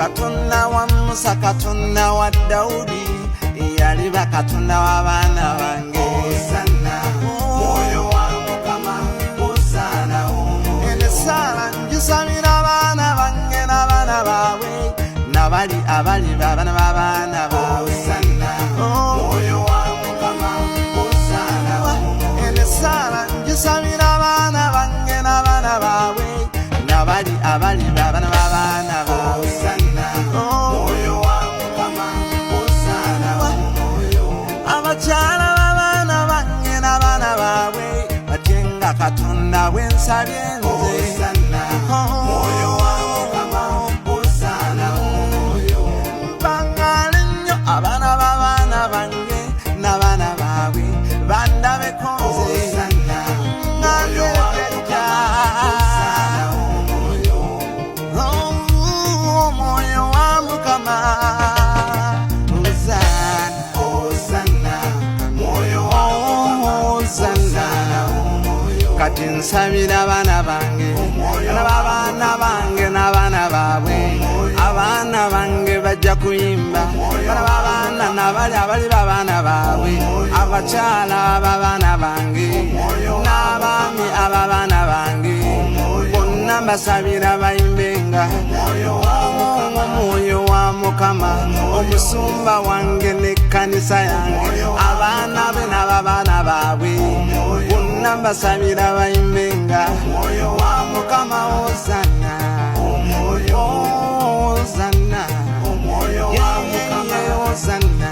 Katonda wa Musa, Katonda wa Daudi, yali Katonda w'abaana bange. Hosana, Mwoyo wa Mukama, Hosana ensala ngisabira abaana bange n'abaana baabwe, n'abali baabana b'abaana baabwe. Mwoyo wa Mukama, Hosana ensala ngisabira abaana bange n'abaana baabwe, n'abali baabana b'abaana baabwe. Mwoyo wa Mukama, Hosana abakyala b'abaana bange n'abaana baabwe batyenga Katonda bw'ensabye nze. Mwoyo wa Mukama, Hosana bangaale nnyo abaana b'abaana bange n'abaana baabwe bandabeko nze. Omwoyo wa Mukama, Hosana, Hosana kati nsabira abaana bange n'abaana bange n'abaana baabwe. Abaana bange bajja kuyimba, abaana n'abali b'abaana baabwe, abakyala b'abaana bange n'abaami ab'abaana bange bonna mbasabira bayimbenga. Omwoyo wa Mukama, omusumba wange n'ekkanisa yange, abaana be n'abaana baabwe bonna mbasabira bayimbenga. Omwoyo wa Mukama, Hosana, Hosana, Omwoyo wa Mukama, Hosana.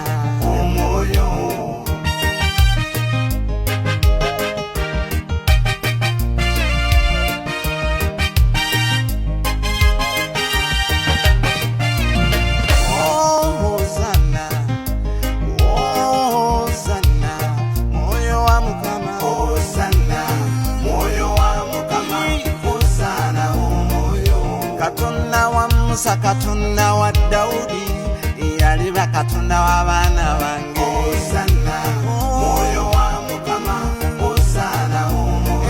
Katonda wa Musa, Katonda wa Daudi, yali Katonda w'abaana bange. Mwoyo wa Mukama, Hosana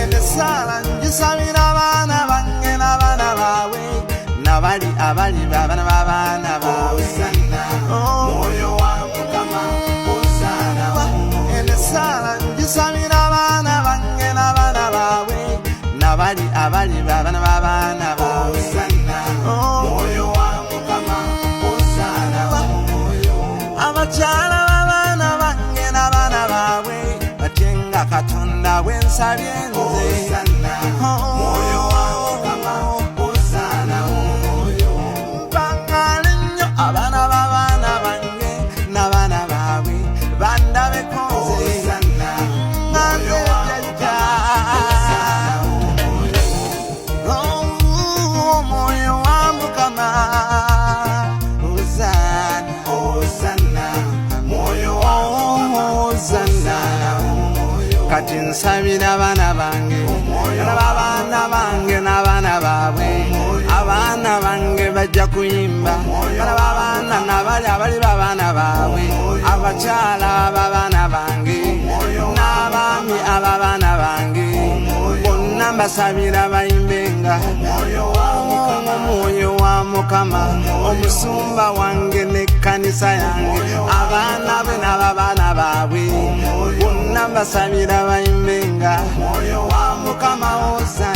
ensala ngisabira abaana bange n'abaana baabwe, n'abali baabana b'abaana baabwe. Mwoyo wa Mukama, Hosana ensala ngisabira abaana bange n'abaana baabwe, n'abali baabana b'abaana baabwe. Mwoyo wa Mukama, Hosana abakyala b'abaana bange n'abaana baabwe batyenga Katonda bw'ensabye nze. Mwoyo wa Mukama, Hosana bangaale nnyo abaana b'abaana bange n'abaana baabwe bandabeko nze. Omwoyo wa Mukama, Hosana, Hosana kati nsabira abaana bange n'abaana bange n'abaana baabwe. Abaana bange bajja kuyimba, abaana n'abali b'abaana baabwe, abakyala b'abaana bange n'abaami ab'abaana bange bonna mbasabira bayimbenga. Omwoyo wa Mukama, omusumba wange n'ekkanisa yange, abaana be n'abaana baabwe bonna mbasabira bayimbenga. Mwoyo wa Mukama, Hosana.